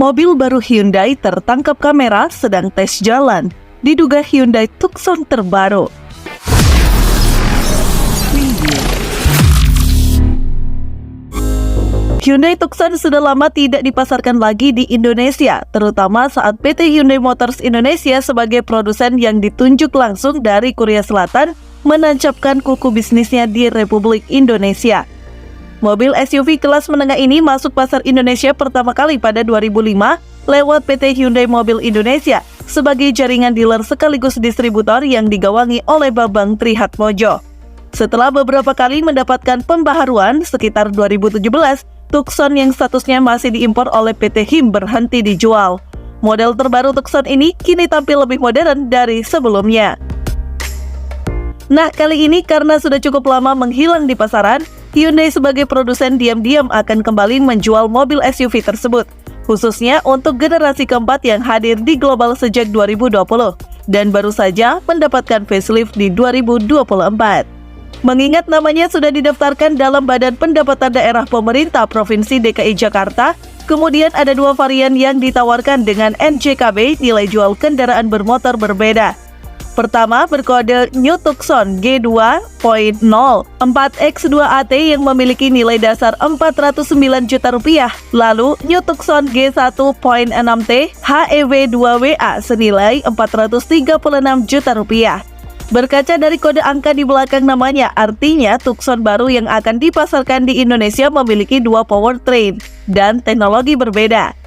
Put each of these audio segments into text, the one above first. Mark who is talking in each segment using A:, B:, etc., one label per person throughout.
A: Mobil baru Hyundai tertangkap kamera sedang tes jalan, diduga Hyundai Tucson terbaru. Hyundai Tucson sudah lama tidak dipasarkan lagi di Indonesia, terutama saat PT Hyundai Motors Indonesia sebagai produsen yang ditunjuk langsung dari Korea Selatan menancapkan kuku bisnisnya di Republik Indonesia. Mobil SUV kelas menengah ini masuk pasar Indonesia pertama kali pada 2005 lewat PT Hyundai Mobil Indonesia sebagai jaringan dealer sekaligus distributor yang digawangi oleh Bambang Trihatmojo. Setelah beberapa kali mendapatkan pembaharuan sekitar 2017, Tucson yang statusnya masih diimpor oleh PT Him berhenti dijual. Model terbaru Tucson ini kini tampil lebih modern dari sebelumnya. Nah, kali ini karena sudah cukup lama menghilang di pasaran, Hyundai sebagai produsen diam-diam akan kembali menjual mobil SUV tersebut, khususnya untuk generasi keempat yang hadir di global sejak 2020 dan baru saja mendapatkan facelift di 2024. Mengingat namanya sudah didaftarkan dalam Badan Pendapatan Daerah Pemerintah Provinsi DKI Jakarta, kemudian ada dua varian yang ditawarkan dengan NJKB nilai jual kendaraan bermotor berbeda. Pertama berkode New Tucson G2.0 4X2AT yang memiliki nilai dasar Rp409 juta. Lalu New Tucson G1.6T HEV2WA senilai Rp436 juta. Berkaca dari kode angka di belakang namanya, artinya Tucson baru yang akan dipasarkan di Indonesia memiliki dua powertrain dan teknologi berbeda.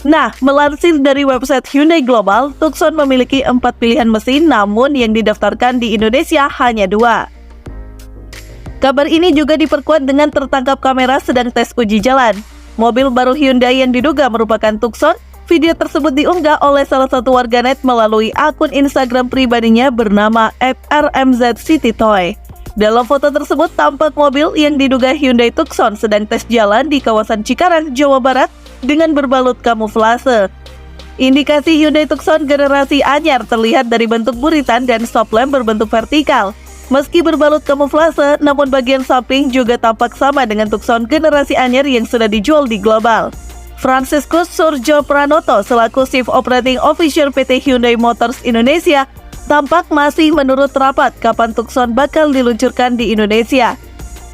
A: Nah, melansir dari website Hyundai Global, Tucson memiliki 4 pilihan mesin, namun yang didaftarkan di Indonesia hanya 2. Kabar ini juga diperkuat dengan tertangkap kamera sedang tes uji jalan. Mobil baru Hyundai yang diduga merupakan Tucson, video tersebut diunggah oleh salah satu warganet melalui akun Instagram pribadinya bernama @rmzcitytoy. Dalam foto tersebut tampak mobil yang diduga Hyundai Tucson sedang tes jalan di kawasan Cikarang, Jawa Barat dengan berbalut kamuflase. Indikasi Hyundai Tucson generasi anyar terlihat dari bentuk buritan dan stop lamp berbentuk vertikal. Meski berbalut kamuflase, namun bagian samping juga tampak sama dengan Tucson generasi anyar yang sudah dijual di global. Franciscus Surjo Pranoto selaku Chief Operating Officer PT Hyundai Motors Indonesia tampak masih menurut rapat kapan Tucson bakal diluncurkan di Indonesia.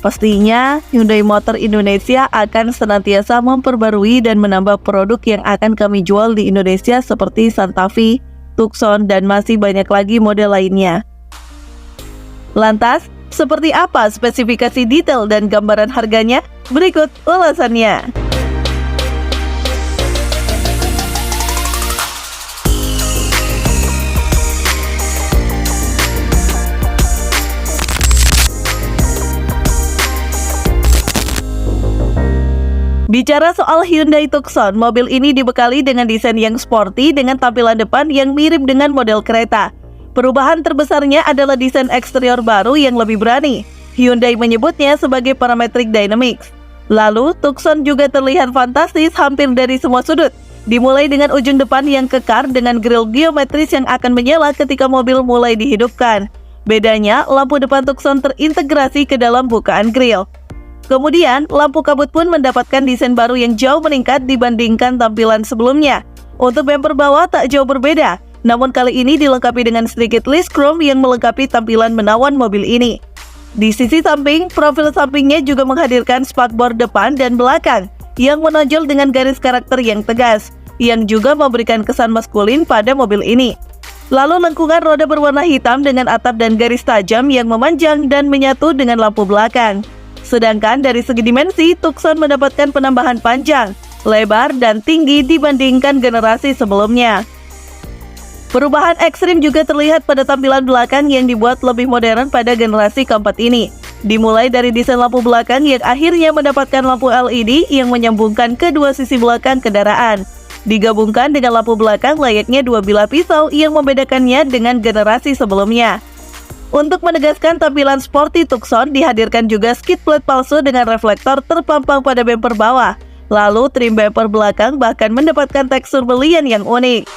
A: Pastinya, Hyundai Motor Indonesia akan senantiasa memperbarui dan menambah produk yang akan kami jual di Indonesia seperti Santa Fe, Tucson, dan masih banyak lagi model lainnya. Lantas, seperti apa spesifikasi detail dan gambaran harganya? Berikut ulasannya. Bicara soal Hyundai Tucson, mobil ini dibekali dengan desain yang sporty dengan tampilan depan yang mirip dengan model kereta. Perubahan terbesarnya adalah desain eksterior baru yang lebih berani. Hyundai menyebutnya sebagai parametric dynamics. Lalu, Tucson juga terlihat fantastis hampir dari semua sudut. Dimulai dengan ujung depan yang kekar dengan grill geometris yang akan menyala ketika mobil mulai dihidupkan. Bedanya, lampu depan Tucson terintegrasi ke dalam bukaan grill. Kemudian, lampu kabut pun mendapatkan desain baru yang jauh meningkat dibandingkan tampilan sebelumnya. Untuk bumper bawah tak jauh berbeda, namun kali ini dilengkapi dengan sedikit list chrome yang melengkapi tampilan menawan mobil ini. Di sisi samping, profil sampingnya juga menghadirkan spakbor depan dan belakang yang menonjol dengan garis karakter yang tegas, yang juga memberikan kesan maskulin pada mobil ini. Lalu lengkungan roda berwarna hitam dengan atap dan garis tajam yang memanjang dan menyatu dengan lampu belakang. Sedangkan dari segi dimensi, Tucson mendapatkan penambahan panjang, lebar, dan tinggi dibandingkan generasi sebelumnya. Perubahan ekstrim juga terlihat pada tampilan belakang yang dibuat lebih modern pada generasi keempat ini. Dimulai dari desain lampu belakang yang akhirnya mendapatkan lampu LED yang menyambungkan kedua sisi belakang kendaraan. Digabungkan dengan lampu belakang layaknya dua bilah pisau yang membedakannya dengan generasi sebelumnya. Untuk menegaskan tampilan sporty Tucson, dihadirkan juga skid plate palsu dengan reflektor terpampang pada bumper bawah. Lalu trim bumper belakang bahkan mendapatkan tekstur belian yang unik.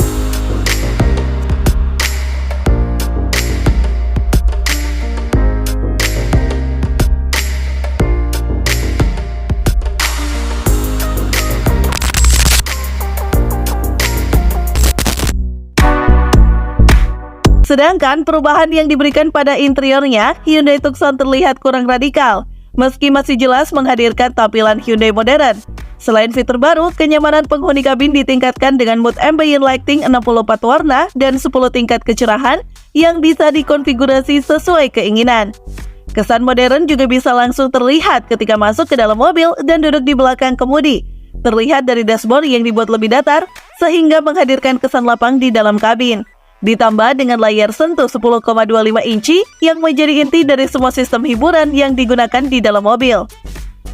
A: Sedangkan perubahan yang diberikan pada interiornya, Hyundai Tucson terlihat kurang radikal, meski masih jelas menghadirkan tampilan Hyundai modern. Selain fitur baru, kenyamanan penghuni kabin ditingkatkan dengan mode ambient lighting 64 warna dan 10 tingkat kecerahan yang bisa dikonfigurasi sesuai keinginan. Kesan modern juga bisa langsung terlihat ketika masuk ke dalam mobil dan duduk di belakang kemudi. Terlihat dari dashboard yang dibuat lebih datar, sehingga menghadirkan kesan lapang di dalam kabin. Ditambah dengan layar sentuh 10,25 inci yang menjadi inti dari semua sistem hiburan yang digunakan di dalam mobil.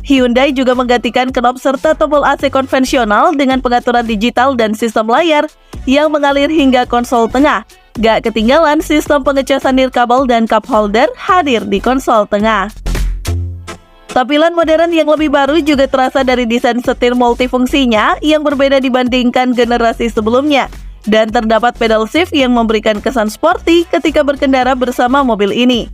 A: Hyundai juga menggantikan knop serta tombol AC konvensional dengan pengaturan digital dan sistem layar yang mengalir hingga konsol tengah. Gak ketinggalan sistem pengecasan nirkabel dan cup holder hadir di konsol tengah. Tampilan modern yang lebih baru juga terasa dari desain setir multifungsinya yang berbeda dibandingkan generasi sebelumnya. Dan terdapat pedal shift yang memberikan kesan sporty ketika berkendara bersama mobil ini.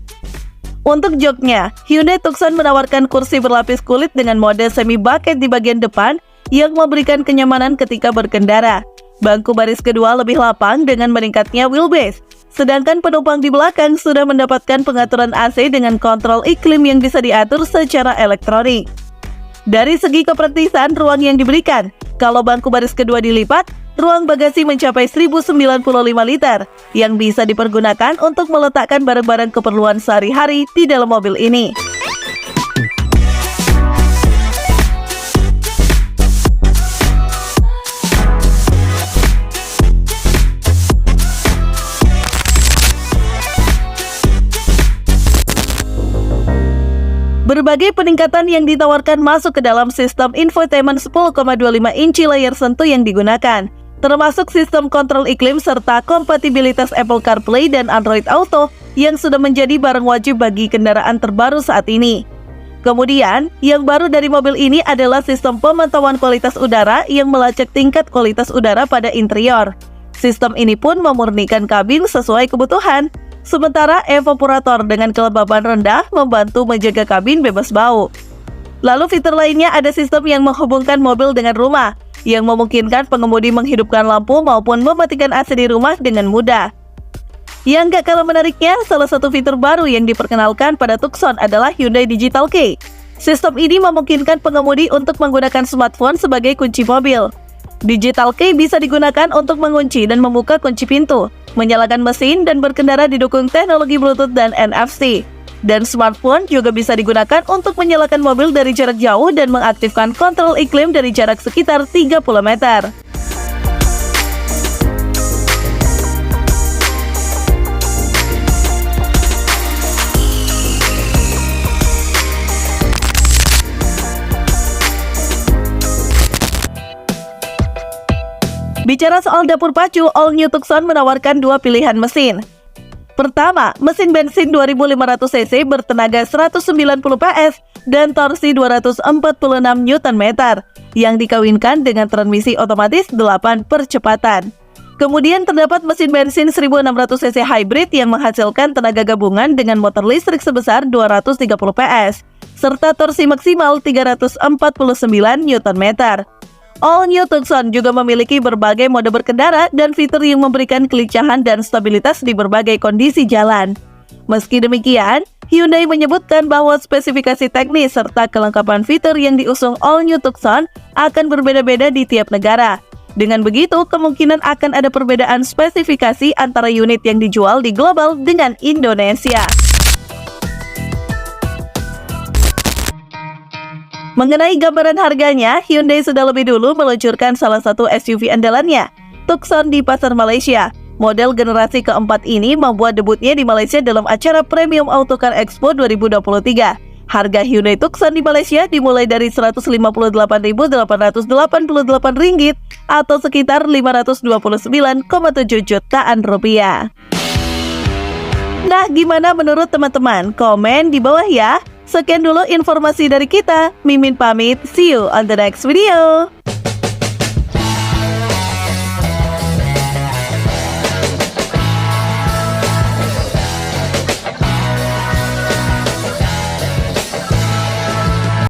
A: Untuk joknya, Hyundai Tucson menawarkan kursi berlapis kulit dengan mode semi bucket di bagian depan yang memberikan kenyamanan ketika berkendara. Bangku baris kedua lebih lapang dengan meningkatnya wheelbase, sedangkan penumpang di belakang sudah mendapatkan pengaturan AC dengan kontrol iklim yang bisa diatur secara elektronik. Dari segi kepraktisan ruang yang diberikan, kalau bangku baris kedua dilipat, ruang bagasi mencapai 1095 liter yang bisa dipergunakan untuk meletakkan barang-barang keperluan sehari-hari di dalam mobil ini. Berbagai peningkatan yang ditawarkan masuk ke dalam sistem infotainment 10,25 inci layar sentuh yang digunakan, termasuk sistem kontrol iklim serta kompatibilitas Apple CarPlay dan Android Auto yang sudah menjadi barang wajib bagi kendaraan terbaru saat ini. Kemudian, yang baru dari mobil ini adalah sistem pemantauan kualitas udara yang melacak tingkat kualitas udara pada interior. Sistem ini pun memurnikan kabin sesuai kebutuhan. Sementara evaporator dengan kelembaban rendah membantu menjaga kabin bebas bau. Lalu fitur lainnya ada sistem yang menghubungkan mobil dengan rumah, yang memungkinkan pengemudi menghidupkan lampu maupun mematikan AC di rumah dengan mudah. Yang gak kalah menariknya, salah satu fitur baru yang diperkenalkan pada Tucson adalah Hyundai Digital Key. Sistem ini memungkinkan pengemudi untuk menggunakan smartphone sebagai kunci mobil. Digital Key bisa digunakan untuk mengunci dan membuka kunci pintu, menyalakan mesin, dan berkendara didukung teknologi Bluetooth dan NFC. Dan smartphone juga bisa digunakan untuk menyalakan mobil dari jarak jauh dan mengaktifkan kontrol iklim dari jarak sekitar 30 meter. Bicara soal dapur pacu, All New Tucson menawarkan dua pilihan mesin. Pertama, mesin bensin 2500 cc bertenaga 190 PS dan torsi 246 Nm yang dikawinkan dengan transmisi otomatis 8 percepatan. Kemudian terdapat mesin bensin 1600 cc hybrid yang menghasilkan tenaga gabungan dengan motor listrik sebesar 230 PS serta torsi maksimal 349 Nm. All New Tucson juga memiliki berbagai mode berkendara dan fitur yang memberikan kelincahan dan stabilitas di berbagai kondisi jalan. Meski demikian, Hyundai menyebutkan bahwa spesifikasi teknis serta kelengkapan fitur yang diusung All New Tucson akan berbeda-beda di tiap negara. Dengan begitu, kemungkinan akan ada perbedaan spesifikasi antara unit yang dijual di global dengan Indonesia. Mengenai gambaran harganya, Hyundai sudah lebih dulu meluncurkan salah satu SUV andalannya, Tucson di pasar Malaysia. Model generasi keempat ini membuat debutnya di Malaysia dalam acara Premium Auto Car Expo 2023. Harga Hyundai Tucson di Malaysia dimulai dari Rp158.888 atau sekitar Rp529,7 jutaan. Nah, gimana menurut teman-teman? Komen di bawah ya. Sekian dulu informasi dari kita. Mimin pamit, see you on the next video.